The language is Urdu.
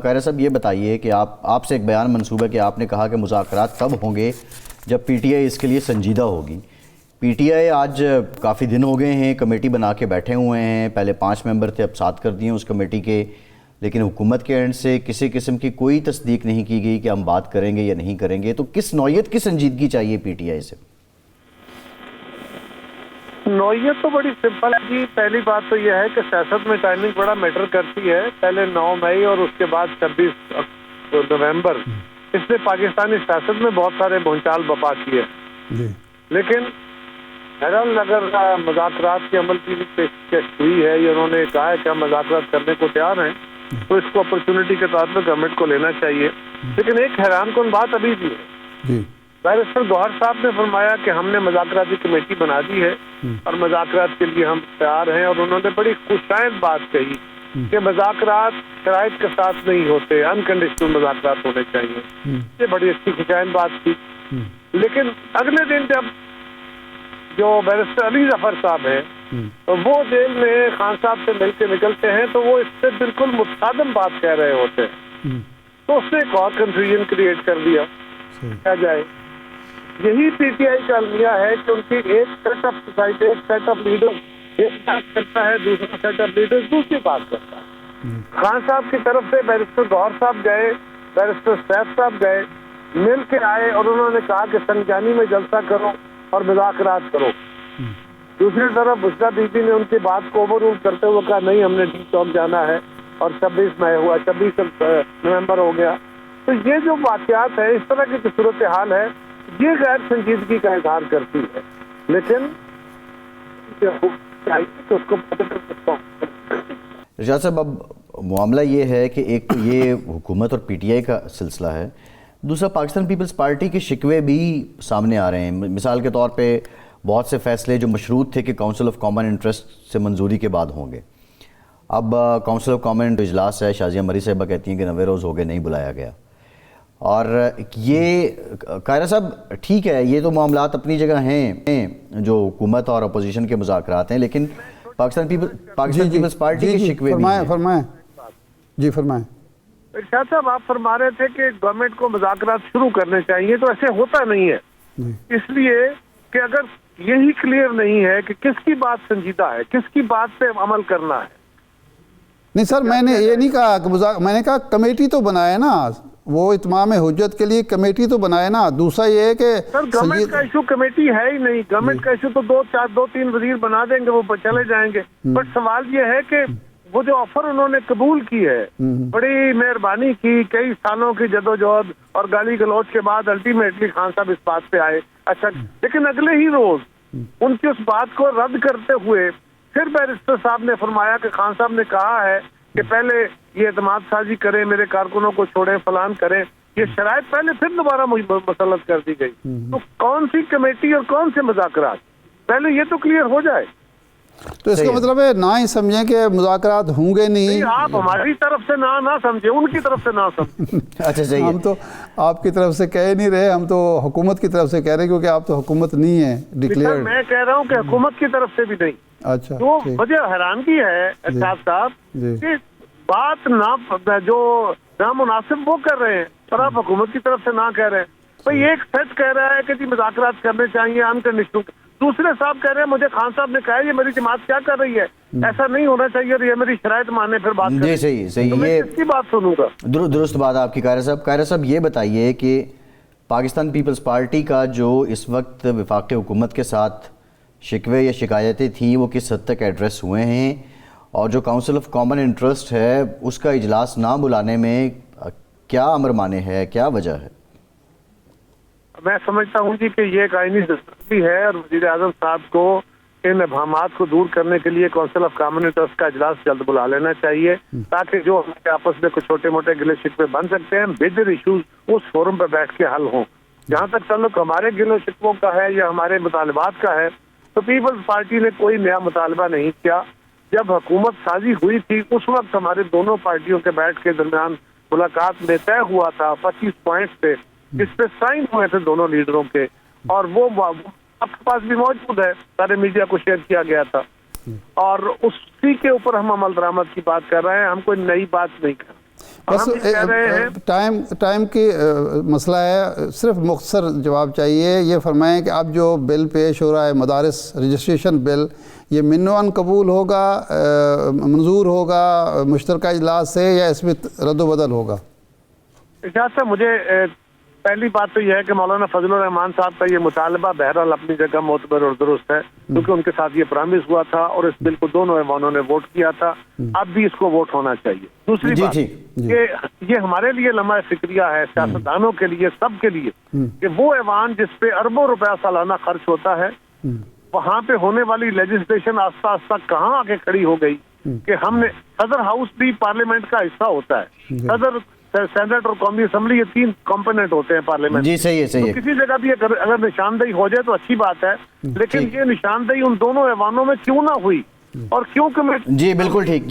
قاہرہ صاحب یہ بتائیے کہ آپ سے ایک بیان منسوب ہے کہ آپ نے کہا کہ مذاکرات تب ہوں گے جب پی ٹی آئی اس کے لیے سنجیدہ ہوگی۔ پی ٹی آئی آج کافی دن ہو گئے ہیں، کمیٹی بنا کے بیٹھے ہوئے ہیں، پہلے 5 ممبر تھے، اب 7 کر دیے اس کمیٹی کے، لیکن حکومت کے اینڈ سے کسی قسم کی کوئی تصدیق نہیں کی گئی کہ ہم بات کریں گے یا نہیں کریں گے۔ تو کس نوعیت کی سنجیدگی چاہیے پی ٹی آئی سے؟ نوعیت تو بڑی سمپل ہے جی۔ پہلی بات تو یہ ہے کہ سیاست میں ٹائمنگ بڑا میٹر کرتی ہے۔ پہلے 9 مئی اور اس کے بعد 26 نومبر اس نے پاکستانی سیاست میں بہت سارے بھونچال بپا کیے، لیکن بہرحال اگر مذاکرات کے عمل کی پیشکش ہوئی ہے یا انہوں نے کہا ہے کہ ہم مذاکرات کرنے کو تیار ہیں تو اس کو اپرچونٹی کے طور پر گورنمنٹ کو لینا چاہیے۔ لیکن ایک حیران کن بات ابھی بھی ہے، بیرسٹر گوہر صاحب نے فرمایا کہ ہم نے مذاکراتی کمیٹی بنا دی ہے اور مذاکرات کے لیے ہم تیار ہیں، اور انہوں نے بڑی خوشائند بات کہی کہ مذاکرات شرائط کے ساتھ نہیں ہوتے، انکنڈیشنل مذاکرات ہونے چاہیے۔ یہ بڑی اچھی خوشائند بات تھی۔ لیکن اگلے دن جب جو بیرسٹر علی ظفر صاحب ہیں وہ جیل میں خان صاحب سے مل کے نکلتے ہیں تو وہ اس سے بالکل متصادم بات کہہ رہے ہوتے ہیں، تو اس نے ایک اور کنفیوژن کریٹ کر دیا۔ کیا جائے، یہی پی ٹی آئی کا المیہ ہے کہ ان کی ایک سیٹ آف سوسائٹی، ایک سیٹ آف لیڈر ایک بات کرتا ہے، دوسرا سیٹ آف لیڈر دوسری بات کرتا ہے۔ خان صاحب کی طرف سے بیرسٹر گوہر صاحب گئے، بیرسٹر سیف صاحب گئے، مل کے آئے اور انہوں نے کہا کہ سنجانی میں جلسہ کرو اور مذاکرات کرو۔ دوسری طرف بشرا بی بی نے ان کی بات کو اوور رول کرتے ہوئے کہا نہیں، ہم نے ڈی چوک جانا ہے، اور 26 مئی ہوا، 26 نومبر ہو گیا۔ تو یہ جو واقعات ہیں، اس طرح کی جو صورتحال ہے، یہ غیر سنجیدگی کا اظہار کرتی ہے۔ لیکن اس کو رجال صاحب، اب معاملہ یہ ہے کہ ایک تو یہ حکومت اور پی ٹی آئی کا سلسلہ ہے، دوسرا پاکستان پیپلز پارٹی کے شکوے بھی سامنے آ رہے ہیں۔ مثال کے طور پہ بہت سے فیصلے جو مشروط تھے کہ کونسل آف کامن انٹرسٹ سے منظوری کے بعد ہوں گے، اب کونسل آف کامن اجلاس ہے، شازیہ مری صاحبہ کہتی ہیں کہ 90 روز ہو گئے، نہیں بلایا گیا۔ اور یہ قاہرہ صاحب ٹھیک ہے، یہ تو معاملات اپنی جگہ ہیں جو حکومت اور اپوزیشن کے مذاکرات ہیں، لیکن پاکستان پیپلز پارٹی کے شکوے بھی ہیں۔ فرمائیں ارشاد صاحب، آپ فرما رہے تھے کہ گورنمنٹ کو مذاکرات شروع کرنے چاہیے، تو ایسے ہوتا نہیں ہے، اس لیے کہ اگر یہی کلیئر نہیں ہے کہ کس کی بات سنجیدہ ہے، کس کی بات پہ عمل کرنا ہے۔ نہیں سر، میں نے یہ نہیں کہا کہ میں نے کہا کمیٹی تو بنائے نا، وہ اتمام حجت کے لیے کمیٹی تو بنائے نا۔ دوسرا یہ ہے کہ سر گورنمنٹ کا ایشو کمیٹی ہے ہی نہیں، گورنمنٹ کا ایشو تو 2-3 وزیر بنا دیں گے، وہ چلے جائیں گے۔ بٹ سوال یہ ہے کہ وہ جو آفر انہوں نے قبول کی ہے، بڑی مہربانی کی، کئی سالوں کی جدوجہد اور گالی گلوچ کے بعد الٹیمیٹلی خان صاحب اس بات پہ آئے۔ اچھا، لیکن اگلے ہی روز ان کی اس بات کو رد کرتے ہوئے پھر بیرسٹر صاحب نے فرمایا کہ خان صاحب نے کہا ہے کہ پہلے یہ اعتماد سازی کریں، میرے کارکنوں کو چھوڑیں، فلان کریں، یہ شرائط پہلے پھر دوبارہ مسلط کر دی گئی۔ تو کون سی کمیٹی اور کون سے مذاکرات، پہلے یہ تو کلیئر ہو جائے۔ تو اس کا مطلب ہے نہ ہی سمجھیں کہ مذاکرات ہوں گے نہیں۔ آپ ہماری طرف سے نہ سمجھیں، ان کی طرف سے نہ سمجھیں۔ اچھا صحیح ہے، ہم تو آپ کی طرف سے کہہ نہیں رہے، ہم تو حکومت کی طرف سے کہہ رہے، کیونکہ آپ تو حکومت نہیں ہے ڈکلیئرڈ۔ میں کہہ رہا ہوں کہ حکومت کی طرف سے بھی نہیں۔ اچھا، جو وجہ حیرانگی ہے ارشاد صاحب کہ بات جو نامناسب وہ کر رہے ہیں اور آپ حکومت کی طرف سے نہ کہہ رہے ہیں۔ بھئی ایک سیٹ کہہ رہا ہے کہ جی مذاکرات کرنے چاہیے انکنڈیشنل، دوسرے صاحب کہہ رہے ہیں مجھے خان صاحب نے کہا یہ میری جماعت کیا کر رہی ہے، ایسا نہیں ہونا چاہیے اور یہ میری شرائط مانے پھر بات کریں۔ جی صحیح، تو میں کس کی بات سنوں گا؟ درست بات آپ کی قاہرہ صاحب۔ قاہرہ صاحب یہ بتائیے کہ پاکستان پیپلز پارٹی کا جو اس وقت وفاقی حکومت کے ساتھ شکوے یا شکایتیں تھیں وہ کس حد تک ایڈریس ہوئے ہیں، اور جو کونسل آف کامن انٹرسٹ ہے اس کا اجلاس نہ بلانے میں کیا امر مانے ہے، کیا وجہ ہے؟ میں سمجھتا ہوں جی کہ یہ ایک آئینی ضرورت بھی ہے، اور وزیر اعظم صاحب کو ان ابہامات کو دور کرنے کے لیے کونسل آف کامن انٹرسٹ کا اجلاس جلد بلا لینا چاہیے، تاکہ جو ہمارے آپس میں کچھ چھوٹے موٹے گلے شکوے بن سکتے ہیں، میجر ایشوز اس فورم پہ بیٹھ کے حل ہوں۔ جہاں تک تعلق ہمارے گلے شکووں کا ہے یا ہمارے مطالبات کا ہے، تو پیپلز پارٹی نے کوئی نیا مطالبہ نہیں کیا۔ جب حکومت سازی ہوئی تھی اس وقت ہمارے دونوں پارٹیوں کے بیٹھ کے درمیان ملاقات میں طے ہوا تھا 25 پوائنٹس پہ، اس پہ سائن ہوئے تھے دونوں لیڈروں کے، اور وہ آپ کے پاس بھی موجود ہے، سارے میڈیا کو شیئر کیا گیا تھا، اور اسی کے اوپر ہم عمل درآمد کی بات کر رہے ہیں، ہم کوئی نئی بات نہیں کر رہے۔ بس ہم یہ کہہ رہے ہیں ٹائم کی مسئلہ ہے، صرف مختصر جواب چاہیے. یہ فرمائیں کہ اب جو بل پیش ہو رہا ہے مدارس رجسٹریشن بل، یہ منوان قبول ہوگا، منظور ہوگا مشترکہ اجلاس سے، یا اس میں رد و بدل ہوگا؟ ارشاد صاحب، مجھے پہلی بات تو یہ ہے کہ مولانا فضل الرحمان صاحب کا یہ مطالبہ بہرحال اپنی جگہ معتبر اور درست ہے، کیونکہ ان کے ساتھ یہ پرامس ہوا تھا اور اس بل کو دونوں ایوانوں نے ووٹ کیا تھا. اب بھی اس کو ووٹ ہونا چاہیے. دوسری بات کہ یہ ہمارے لیے لمحہ فکریہ ہے، سیاستدانوں کے لیے، سب کے لیے، کہ وہ ایوان جس پہ اربوں روپیہ سالانہ خرچ ہوتا ہے، وہاں پہ ہونے والی لیجسلیشن آہستہ آہستہ کہاں آگے کھڑی ہو گئی کہ ہم نے صدر ہاؤس بھی پارلیمنٹ کا حصہ ہوتا ہے، صدر، سینٹ اور قومی اسمبلی، یہ 3 کمپوننٹ ہوتے ہیں پارلیمنٹ. جی صحیح ہے، صحیح ہے. کسی جگہ بھی اگر نشاندہی ہو جائے تو اچھی بات ہے، لیکن یہ نشاندہی ان دونوں ایوانوں میں کیوں نہ ہوئی اور کیوں کہ جی بالکل ٹھیک.